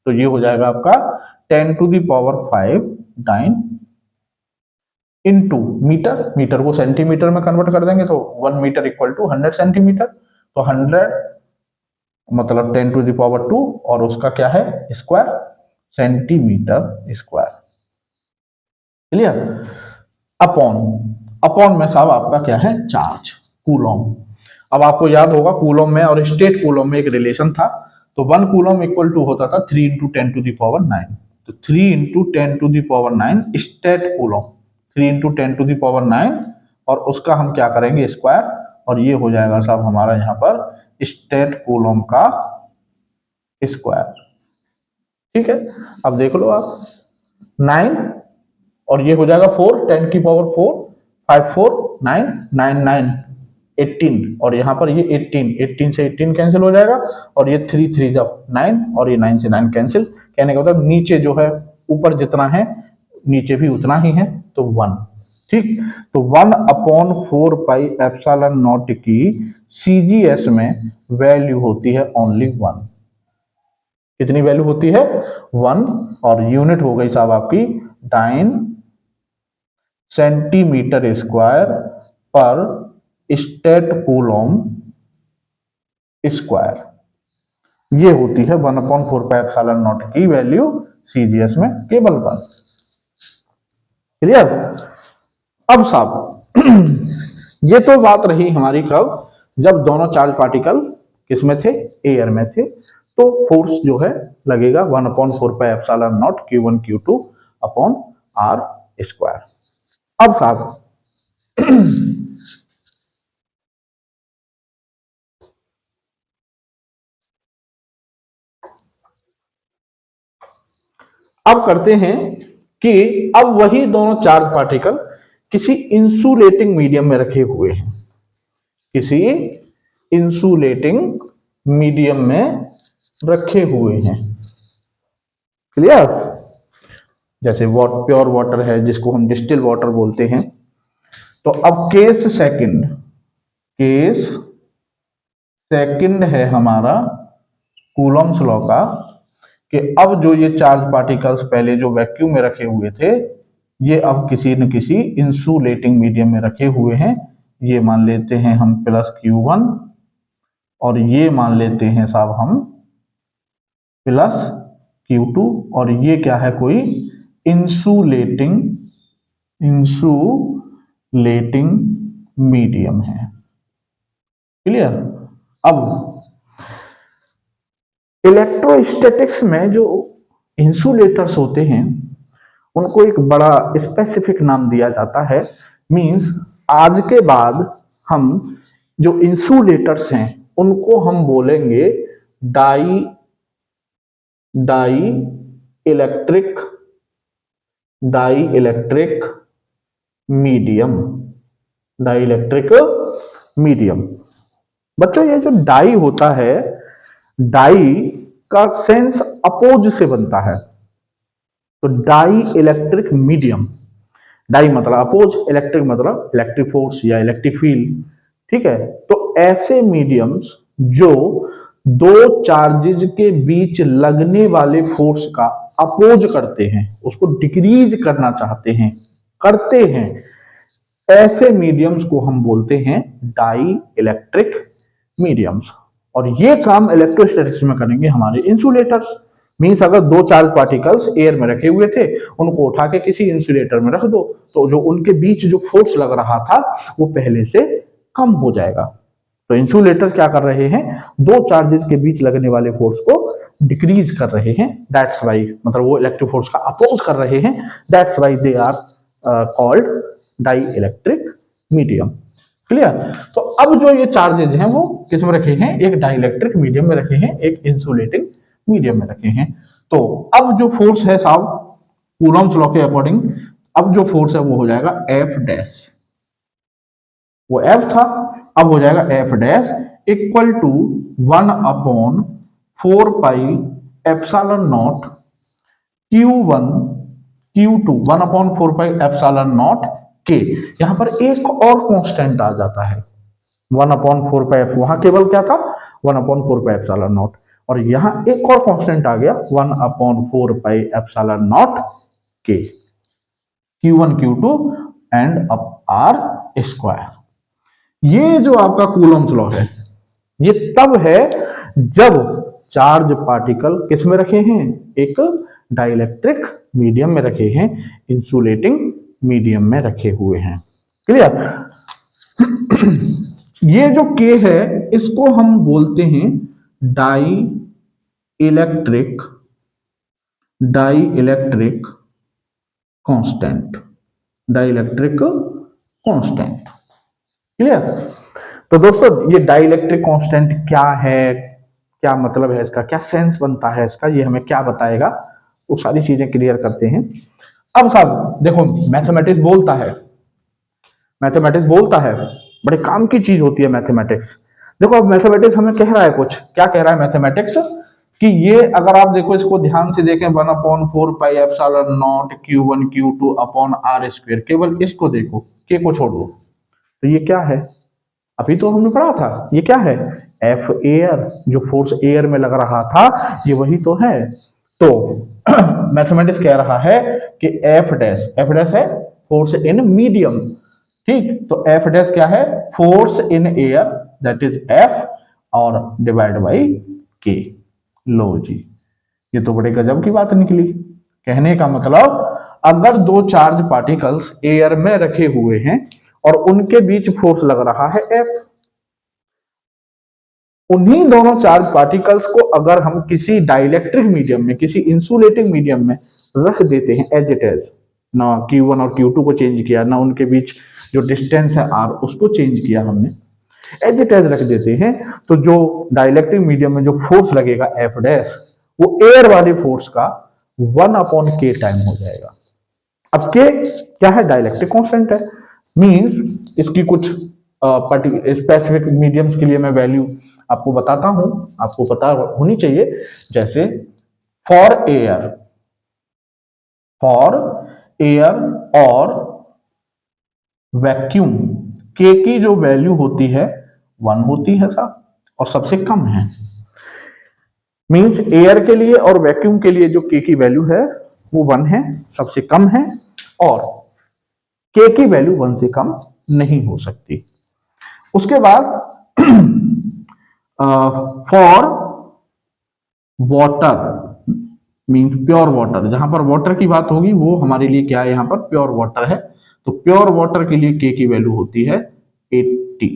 तो ये हो जाएगा आपका 10⁵ डाइन इनटू मीटर, मीटर को सेंटीमीटर में कन्वर्ट कर देंगे, तो 1 मीटर इक्वल टू 100 सेंटीमीटर, तो 100 मतलब 10⁻², और उसका क्या है? Square, centimetre square. Clear? Upon, upon में साहब आपका क्या है? Charge, coulomb. अब आपको याद होगा कूलम में और स्टेट कूलम में एक रिलेशन था, तो 1 कूलम इक्वल टू होता था 3 इंटू 10⁹, तो 3 इंटू 10⁹ स्टेट कूलम, 3 इंटू 10⁹, और उसका हम क्या करेंगे? स्क्वायर, और ये हो जाएगा साहब हमारा यहाँ पर स्टेट कूलम का स्क्वायर। ठीक है? अब देख लो आप, 9 और ये हो जाएगा 4, 10⁴, 5 4 9 9 9 18, और यहाँ पर ये 18 से 18 कैंसिल हो जाएगा, और ये 3 3 जब 9, और ये 9 से 9 कैंसिल। कहने का मतलब नीचे जो है ऊपर जितना है नीचे भी उतना ही है, तो 1। ठीक, तो 1/4 पाई एप्सिलॉन नॉट की सीजीएस में वैल्यू होती है ओनली 1। कितनी वैल्यू होती है? 1। और यूनिट हो गई साहब आपकी डाइन सेंटीमीटर स्क्वायर पर स्टेट कूलम स्क्वायर। ये होती है 1/4 पाई एप्सिलॉन नॉट की वैल्यू सीजीएस में केवल 1। क्लियर? अब साहब ये तो बात रही हमारी कब, जब दोनों चार्ज पार्टिकल किसमें थे? एयर में थे। तो फोर्स जो है लगेगा 1/4 pi epsilon not Q1 Q2 upon R square. अब साहब अब करते हैं कि अब वही दोनों चार्ज पार्टिकल किसी इंसुलेटिंग मीडियम में रखे हुए हैं, किसी इंसुलेटिंग मीडियम में रखे हुए हैं। क्लियर? जैसे प्योर वाटर है जिसको हम डिस्टिल वाटर बोलते हैं। तो अब केस सेकंड है हमारा कूलम्स लॉ का, कि अब जो ये चार्ज पार्टिकल्स पहले जो वैक्यूम में रखे हुए थे, ये अब किसी न किसी इंसुलेटिंग मीडियम में रखे हुए हैं। ये मान लेते हैं हम +Q1 और ये मान लेते हैं साहब हम +Q2, और ये क्या है? कोई इंसुलेटिंग मीडियम है। क्लियर? अब इलेक्ट्रोस्टैटिक्स में जो इंसुलेटर्स होते हैं उनको एक बड़ा स्पेसिफिक नाम दिया जाता है। मींस आज के बाद हम जो इंसुलेटर्स हैं उनको हम बोलेंगे डाई इलेक्ट्रिक मीडियम। बच्चों ये जो डाई होता है, डाई का सेंस अपोज से बनता है। तो डाई इलेक्ट्रिक मीडियम, डाई मतलब अपोज, इलेक्ट्रिक मतलब इलेक्ट्रिक फोर्स या इलेक्ट्रिक फील्ड। ठीक है, तो ऐसे मीडियम्स जो दो चार्जेज के बीच लगने वाले फोर्स का अपोज करते हैं, उसको डिक्रीज करना चाहते हैं, करते हैं, ऐसे मीडियम्स को हम बोलते हैं डाई इलेक्ट्रिक मीडियम्स। और ये काम इलेक्ट्रोस्टैटिक्स में करेंगे हमारे इंसुलेटर्स। मींस अगर दो चार्ज पार्टिकल्स एयर में रखे हुए थे, उनको उठा के किसी इंसुलेटर में रख दो, तो जो उनके बीच जो फोर्स लग रहा था वो पहले से कम हो जाएगा। तो इंसुलेटर क्या कर रहे हैं? दो चार्जेस के बीच लगने वाले फोर्स को डिक्रीज कर रहे हैं। दैट्स वाई, मतलब वो इलेक्ट्रिक फोर्स का अपोज कर रहे हैं। That's why they are called dielectric medium. Clear? तो अब जो ये चार्जेज हैं वो किस में रखे हैं? एक डाइलेक्ट्रिक मीडियम में रखे हैं, एक इंसुलेटिंग मीडियम में रखे हैं। तो अब जो फोर्स है साहब कूलम्स लॉ के अकॉर्डिंग, अब जो फोर्स है वो हो जाएगा F डैश। वो F था, अब हो जाएगा F dash equal to 1/4 pi epsilon not Q1 Q2 1/4 pi epsilon not के। यहां पर एक और कांस्टेंट आ जाता है 1/4 पाई, वहां केवल क्या था? 1/4 पाई एप्सिलॉन नॉट, और यहां एक और कांस्टेंट आ गया 1/4 पाई एप्सिलॉन नॉट के, Q1 Q2 and up R square. ये जो आपका कूलम्स लॉ है, ये तब है जब चार्ज पार्टिकल किस में रखे हैं? एक डाइलेक्ट्रिक मीडियम में रखे हैं, इंसुलेटिंग मीडियम में रखे हुए हैं। क्लियर? ये जो K है इसको हम बोलते हैं डाई इलेक्ट्रिक कांस्टेंट, क्लियर? तो दोस्तों ये डाइलेक्ट्रिक कांस्टेंट क्या है, क्या मतलब है इसका, क्या सेंस बनता है इसका, ये हमें क्या बताएगा, वो सारी चीजें क्लियर करते हैं। अब साहब देखो मैथमेटिक्स बोलता है, बड़े काम की चीज होती है मैथमेटिक्स। देखो अब मैथमेटिक्स हमें कह रहा है कुछ, क्या कह रहा है मैथमेटिक्स? कि ये अगर आप देखो इसको ध्यान से देखें 1/4 pi epsilon not Q1 Q2 upon R square, केवल इसको देखो, के को छोड़ दो, तो ये क्या है? अभी तो हमने पढ़ा था, ये क्या है? एफ एयर, जो फोर्स एयर में लग रहा था ये वही तो है। तो मैथमेटिक्स कह रहा है कि एफ डैश है फोर्स इन मीडियम, ठीक, तो एफ डैश क्या है? Force in air, that is F, और डिवाइड बाई के। लो जी, ये तो बड़े गजब की बात निकली। कहने का मतलब, अगर दो चार्ज पार्टिकल्स एयर में रखे हुए हैं और उनके बीच फोर्स लग रहा है एफ, उन्हीं दोनों चार्ज पार्टिकल्स को अगर हम किसी डाइलेक्ट्रिक मीडियम में, किसी इंसुलेटिंग मीडियम में रख देते हैं एज इट इज, ना Q1 और Q2 को चेंज किया, ना उनके बीच जो डिस्टेंस है R उसको चेंज किया हमने, एज इट इज रख देते हैं, तो जो डाइलेक्ट्रिक मीडियम में जो फोर्स लगेगा एफ डैश, वो एयर वाले फोर्स का 1/k टाइम हो जाएगा। अब के क्या है? डाइलेक्ट्रिक कांस्टेंट है। मींस इसकी कुछ स्पेसिफिक मीडियम्स के लिए मैं वैल्यू आपको बताता हूं, आपको पता होनी चाहिए। जैसे फॉर एयर और वैक्यूम, के की जो वैल्यू होती है 1 होती है साहब, और सबसे कम है। मींस एयर के लिए और वैक्यूम के लिए जो के की वैल्यू है वो 1 है, सबसे कम है, और के की वैल्यू 1 से कम नहीं हो सकती। उसके बाद for water, means pure water, जहां पर वाटर की बात होगी वो हमारे लिए क्या है? यहां पर प्योर वाटर है, तो प्योर वाटर के लिए के की वैल्यू होती है 80,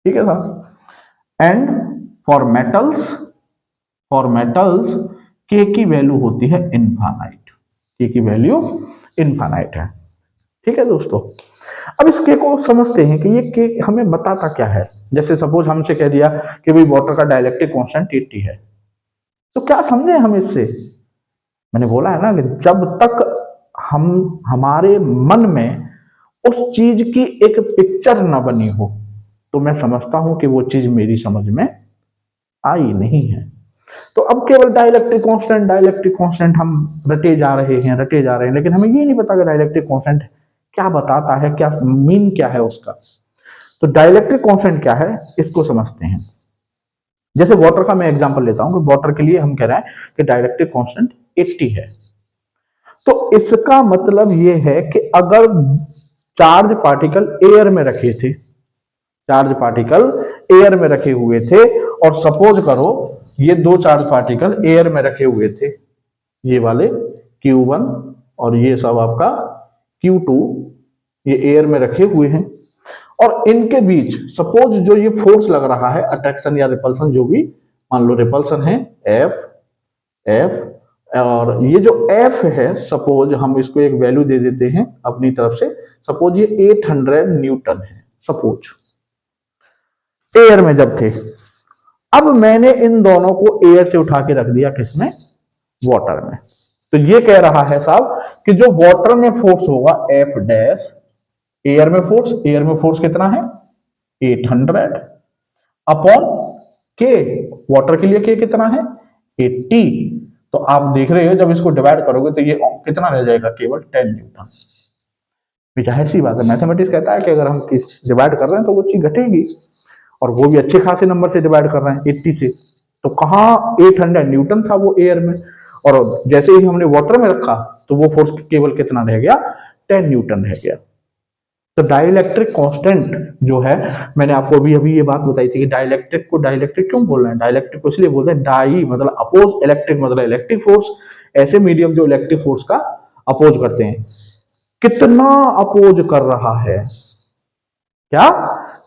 ठीक है साहब। एंड फॉर मेटल्स, के की वैल्यू होती है इनफाइनाइट, के की वैल्यू इनफाइनाइट है, ठीक है दोस्तों। अब इस के को समझते हैं कि ये के हमें बताता क्या है। जैसे सपोज हमसे कह दिया कि भाई वाटर का डाइलेक्ट्रिक कांस्टेंट 80 है, तो क्या समझे हम इससे? मैंने बोला है ना कि जब तक हम हमारे मन में उस चीज की एक पिक्चर न बनी हो, तो मैं समझता हूं कि वो चीज मेरी समझ में आई नहीं है। तो अब केवल डाइलेक्ट्रिक कांस्टेंट हम रटे जा रहे हैं, लेकिन हमें ये नहीं पता कि डाइलेक्ट्रिक कांस्टेंट क्या बताता है, क्या मीन क्या है उसका। तो डाइलेक्ट्रिक कांस्टेंट क्या है इसको समझते हैं। जैसे वाटर का मैं एग्जांपल लेता हूं कि वाटर के लिए हम कह रहे हैं कि डाइलेक्ट्रिक कांस्टेंट 80 है, तो इसका मतलब यह है कि अगर चार्ज पार्टिकल एयर में रखे थे, चार्ज पार्टिकल एयर में रखे हुए थे, और सपोज करो ये दो चार्ज पार्टिकल एयर में रखे हुए थे, ये वाले Q1 और ये सब आपका Q2, ये एयर में रखे हुए हैं, और इनके बीच सपोज जो ये फोर्स लग रहा है, अट्रैक्शन या रिपल्सन, जो भी मान लो रिपल्सन है एफ एफ, और ये जो एफ है सपोज हम इसको एक वैल्यू दे देते हैं अपनी तरफ से, सपोज ये 800 न्यूटन है, सपोज एयर में जब थे। अब मैंने इन दोनों को एयर से उठा के रख दिया किसमें? वाटर में। तो ये कह रहा है साहब कि जो वाटर में फोर्स होगा एफ डैश, एयर में फोर्स कितना है? 800 अपॉन के, वाटर के लिए के कितना है? 80। तो आप देख रहे हो जब इसको डिवाइड करोगे तो ये कितना रह जाएगा? केवल 10 न्यूटन। जाहिर सी बात है, मैथमेटिक्स कहता है कि अगर हम डिवाइड कर रहे हैं तो वो चीज घटेगी, और वो भी अच्छे खासे नंबर से डिवाइड कर रहे हैं 80 से, तो कहाँ 800 न्यूटन था वो एयर में, और जैसे ही हमने वाटर में रखा तो वो फोर्स केवल कितना रह गया? 10 न्यूटन रह गया। तो डाइलेक्ट्रिक कांस्टेंट जो है, मैंने आपको अभी अभी ये बात बताई थी कि डाइलेक्ट्रिक को डाइलेक्ट्रिक क्यों बोल रहे हैं? डाइलेक्ट्रिक को इसलिए बोलते हैं, डाई मतलब अपोज, इलेक्ट्रिक मतलब इलेक्ट्रिक फोर्स, ऐसे मीडियम जो इलेक्ट्रिक फोर्स का अपोज करते हैं। कितना अपोज कर रहा है? क्या?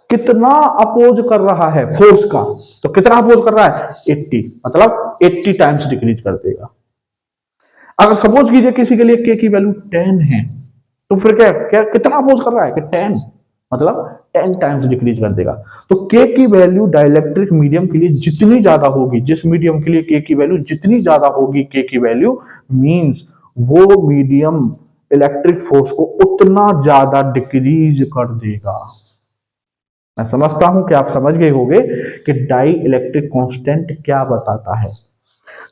कितना अपोज कर रहा है फोर्स का? तो कितना अपोज कर रहा है? 80, मतलब 80 टाइम्स डिक्रीज कर देगा। अगर सपोज कीजिए किसी के लिए के की वैल्यू 10 है, तो फिर क्या क्या कितना अपोज कर रहा है? कि 10, मतलब 10 टाइम्स डिक्रीज कर देगा। तो के की वैल्यू डाइलेक्ट्रिक मीडियम के लिए जितनी ज्यादा होगी, जिस मीडियम के लिए के की वैल्यू जितनी ज्यादा होगी, के की वैल्यू मींस वो मीडियम इलेक्ट्रिक फोर्स को उतना ज्यादा डिक्रीज कर देगा। मैं समझता हूं कि आप समझ गए होंगे कि डाई इलेक्ट्रिक कांस्टेंट क्या बताता है।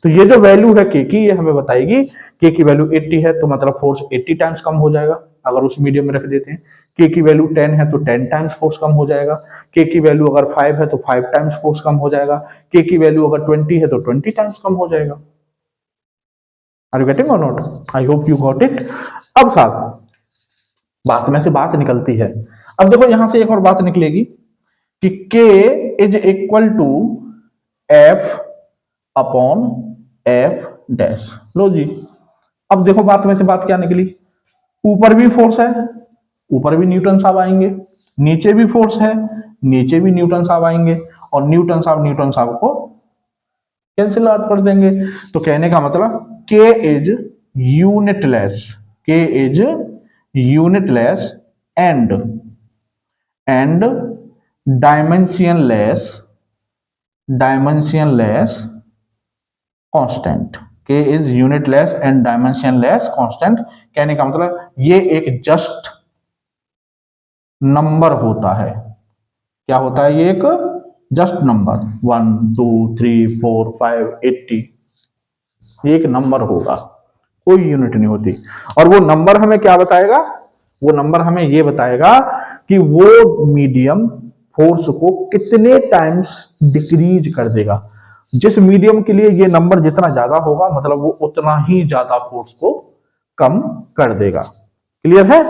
तो ये जो वैल्यू है के की, ये हमें बताएगी के की वैल्यू 80 है तो मतलब फोर्स 80 टाइम्स कम हो जाएगा अगर उस मीडियम में रख देते हैं। के की वैल्यू 10 है तो 10 टाइम्स फोर्स कम हो जाएगा। के की वैल्यू अगर 5 है तो 5 टाइम्स फोर्स कम हो जाएगा। के की वैल्यू अगर 20 है तो 20 टाइम्स कम हो जाएगा। आर यू गेटिंग और not? I hope you got it. अब साहब बात में से बात निकलती है। अब देखो यहां से एक और बात निकलेगी कि K is equal to F upon F dash. लो जी, अब देखो बात में से बात क्या निकली। ऊपर भी फोर्स है, ऊपर भी न्यूटन साहब आएंगे। नीचे भी फोर्स है, नीचे भी न्यूटन साहब आएंगे। और न्यूटन साहब को कैंसिल आउट कर देंगे। तो कहने का मतलब K is unitless, K is unitless and and dimensionless, dimensionless constant. K is unitless and dimensionless constant. कहने का मतलब ये एक जस्ट नंबर होता है। क्या होता है? ये एक जस्ट नंबर 1 2 3 4 5 80, ये एक नंबर होगा, कोई यूनिट नहीं होती। और वो नंबर हमें क्या बताएगा? वो नंबर हमें ये बताएगा कि वो मीडियम फोर्स को कितने टाइम्स डिक्रीज कर देगा। जिस मीडियम के लिए ये नंबर जितना ज्यादा होगा मतलब वो उतना ही ज्यादा फोर्स को कम कर देगा। क्लियर है?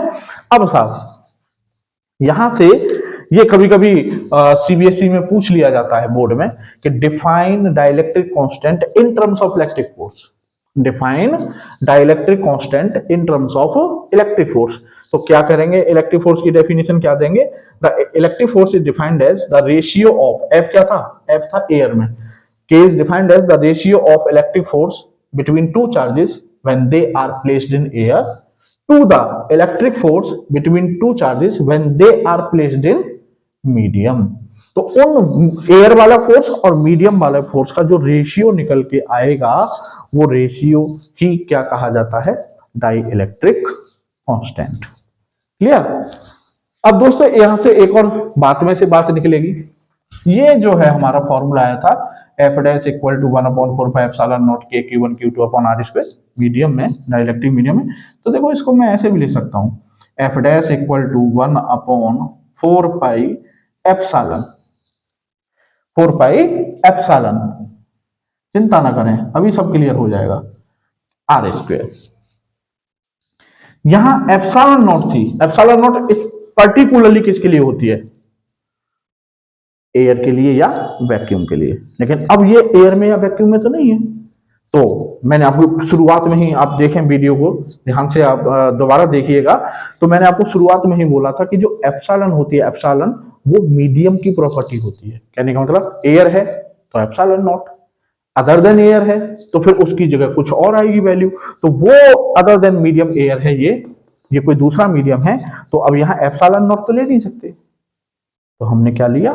अब साहब यहां से ये कभी कभी सीबीएसई में पूछ लिया जाता है बोर्ड में कि define dielectric constant in terms of electric force. Define dielectric constant in terms of electric force. तो क्या करेंगे? इलेक्ट्रिक फोर्स की डेफिनेशन क्या देंगे? The electric force is defined as the ratio of, F क्या था? एफ था एयर में। K is defined as the ratio of electric force between two charges when they are placed in air to the electric force between two charges when they are placed in medium। तो उन air वाला force और medium वाला force का जो ratio निकल के आएगा वो रेशियो ही क्या कहा जाता है? Dielectric constant. क्लियर? अब दोस्तों यहां से एक और बात में से बात निकलेगी। ये जो है हमारा फॉर्मूला आया था एफ डैश इक्वल टू 1/4 के Q one Q two upon R square, medium में, डाइलेक्ट्रिक मीडियम में। तो देखो इसको मैं ऐसे भी लिख सकता हूं, F dash equal to 1/4 epsilon, 4 चिंता ना करें अभी सब क्लियर हो जाएगा, आर स्क्वायर। यहां एप्सिलॉन नॉट थी, एप्सिलॉन नॉट इस पर्टिकुलरली किसके लिए होती है? एयर के लिए या वैक्यूम के लिए। लेकिन अब ये एयर में या वैक्यूम में तो नहीं है। तो मैंने आपको शुरुआत में ही, आप देखें वीडियो को ध्यान से, आप दोबारा देखिएगा, तो मैंने आपको शुरुआत में ही बोला था कि जो एप्सिलॉन होती है, एप्सिलॉन वो मीडियम की प्रॉपर्टी होती है। कहने का मतलब एयर है तो epsilon not, other than air है तो फिर उसकी जगह कुछ और आएगी वैल्यू। तो वो अदर देन मीडियम एयर है, ये कोई दूसरा मीडियम है। तो अब यहाँ एप्सिलॉन नॉट तो ले नहीं सकते, तो हमने क्या लिया?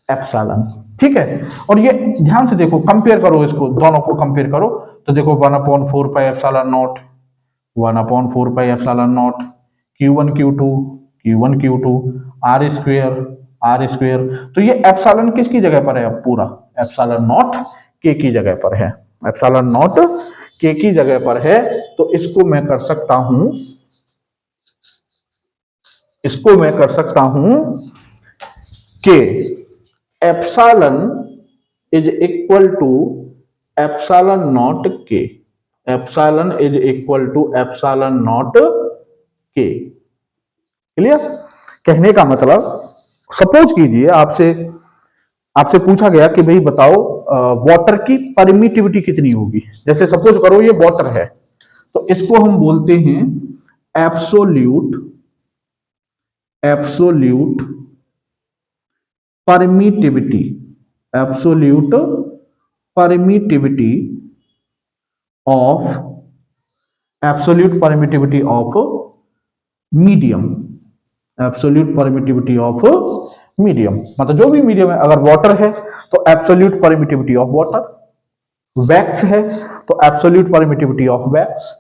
एप्सिलॉन। ठीक है? और ये ध्यान से देखो, कंपेयर करो इसको, दोनों को कंपेयर करो। तो देखो 1/4 epsilon naught, 1/4 epsilon not, Q1 Q2 R square, R square. तो ये एप्सिलॉन किसकी जगह पर है? अब पूरा एप्सिलॉन नॉट के की जगह पर है, एप्सिलॉन नॉट के की जगह पर है। तो इसको मैं कर सकता हूं, इसको मैं कर सकता हूं कि epsilon is equal to epsilon not K, epsilon is equal to epsilon not K. Clear? कहने का मतलब, सपोज कीजिए आपसे आपसे पूछा गया कि भाई बताओ वाटर की परमिटिविटी कितनी होगी। जैसे सपोज करो ये वाटर है, तो इसको हम बोलते हैं absolute, absolute permittivity, absolute permittivity of, absolute permittivity of medium, absolute permittivity of medium. मतलब जो भी मीडियम है, अगर वाटर है तो absolute permittivity of water, wax है तो absolute permittivity of wax,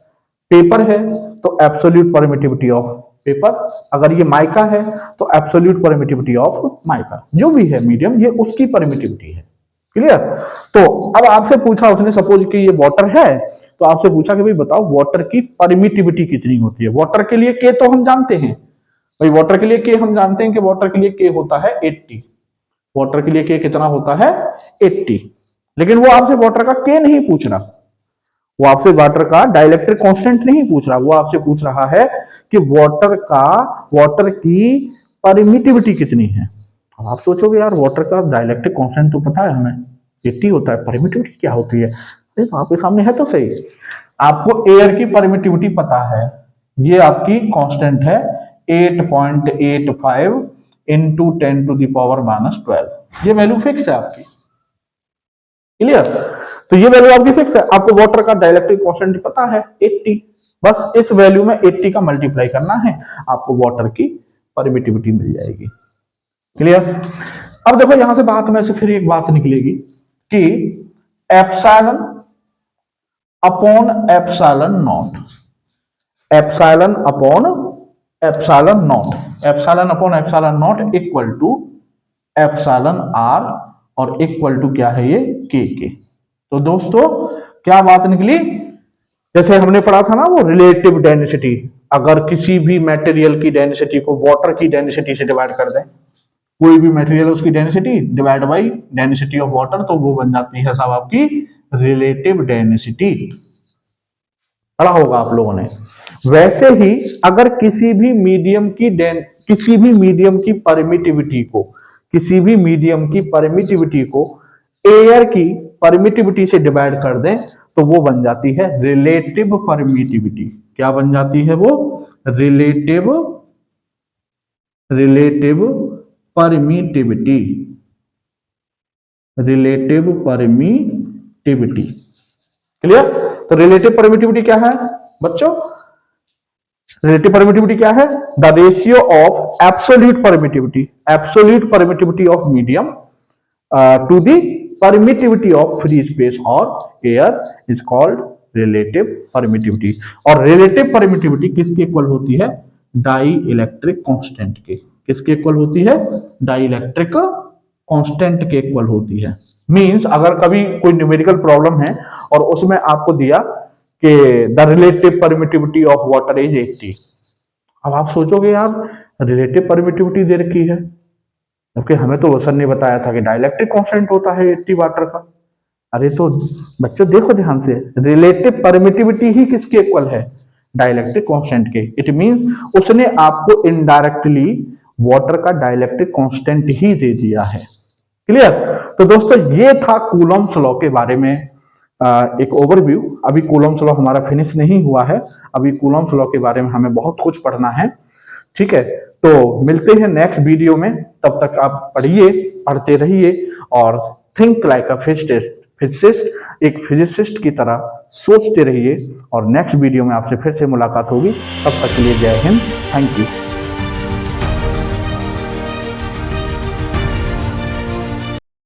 paper है तो एब्सोल्यूट परमिटिविटी ऑफ पेपर। अगर ये माइका है तो एब्सोल्यूट परमिटिविटी ऑफ माइका, जो भी है मीडियम, ये उसकी परमिटिविटी है। क्लियर? तो अब आपसे पूछा उसने, सपोज कि ये वाटर है, तो आपसे पूछा कि भाई बताओ वाटर की परमिटिविटी कितनी होती है। वाटर के लिए के तो हम जानते हैं भाई, वाटर के लिए के हम जानते हैं कि वाटर के लिए के होता है 80। वाटर के लिए के कितना होता है 80। लेकिन वो आपसे वाटर का के नहीं पूछ रहा, वो आपसे वाटर का डाइलेक्ट्रिक कांस्टेंट नहीं पूछ रहा, वो आपसे पूछ रहा है कि वाटर की परमिटिविटी कितनी है। अब आप सोचोगे यार वाटर का डाइलेक्ट्रिक कांस्टेंट तो पता है हमें 80 होता है, परमिटिविटी क्या होती है। तो आपके सामने है तो सही, आपको एयर की परमिटिविटी पता है, ये आपकी कांस्टेंट है 8.85 इंटू 10⁻⁻12। ये वैल्यू फिक्स है आपकी। क्लियर? तो ये वैल्यू आपकी फिक्स है। आपको वाटर का डाइलेक्ट्रिक कांस्टेंट पता है 80, बस इस वैल्यू में 80 का मल्टीप्लाई करना है, आपको वाटर की परमिटिविटी मिल जाएगी। क्लियर? अब देखो यहां से बात में से फिर एक बात निकलेगी कि epsilon upon epsilon naught, epsilon upon epsilon naught, epsilon upon epsilon naught equal to epsilon R, और इक्वल टू क्या है ये के। तो दोस्तों क्या बात निकली, जैसे हमने पढ़ा था ना वो रिलेटिव डेंसिटी, अगर किसी भी मटेरियल की डेंसिटी को वाटर की डेंसिटी से डिवाइड कर दें, कोई भी मटेरियल उसकी density divide by density of water, तो वो बन जाती है साहब आपकी रिलेटिव डेंसिटी। पढ़ा होगा आप लोगों ने। वैसे ही अगर किसी भी मीडियम की परमिटिविटी को, किसी भी मीडियम की परमिटिविटी को एयर की परमिटिविटी से डिवाइड कर दें, तो वो बन जाती है रिलेटिव परमिटिविटी। क्या बन जाती है वो? Relative permittivity, relative permittivity. Clear? तो रिलेटिव परमिटिविटी क्या है बच्चों? रिलेटिव परमिटिविटी क्या है? The ratio of absolute permittivity of medium to the permittivity of free space और air is called relative permittivity. और रिलेटिव परमिटिविटी किसके इक्वल होती है? डाई इलेक्ट्रिक कांस्टेंट के। किसके इक्वल होती है? डाई इलेक्ट्रिक कांस्टेंट के इक्वल होती है। मींस अगर कभी कोई न्यूमेरिकल प्रॉब्लम है और उसमें आपको दिया कि the relative permittivity of water is 80, अब आप सोचोगे यार रिलेटिव परमिटिविटी दे रखी है, क्योंकि हमें तो सर ने बताया था कि डाइलेक्ट्रिक कांस्टेंट होता है 80 वाटर का। अरे तो बच्चों देखो ध्यान से, रिलेटिव परमिटिविटी ही किसके इक्वल है? डाइलेक्ट्रिक कांस्टेंट के। इट मींस उसने आपको इनडायरेक्टली वाटर का डाइलेक्ट्रिक कांस्टेंट ही दे दिया है। क्लियर? तो दोस्तों ये था कूलम्ब्स लॉ के बारे में एक ओवरव्यू। अभी कूलम्ब्स लॉ हमारा फिनिश नहीं हुआ है, अभी कूलम्ब्स लॉ के बारे में हमें बहुत कुछ पढ़ना है। ठीक है, तो मिलते हैं नेक्स्ट वीडियो में। तब तक आप पढ़िए, पढ़ते रहिए और थिंक लाइक अ फिजिसिस्ट, एक फिजिसिस्ट की तरह सोचते रहिए। और नेक्स्ट वीडियो में आपसे फिर से मुलाकात होगी। तब तक के लिए जय हिंद, थैंक यू।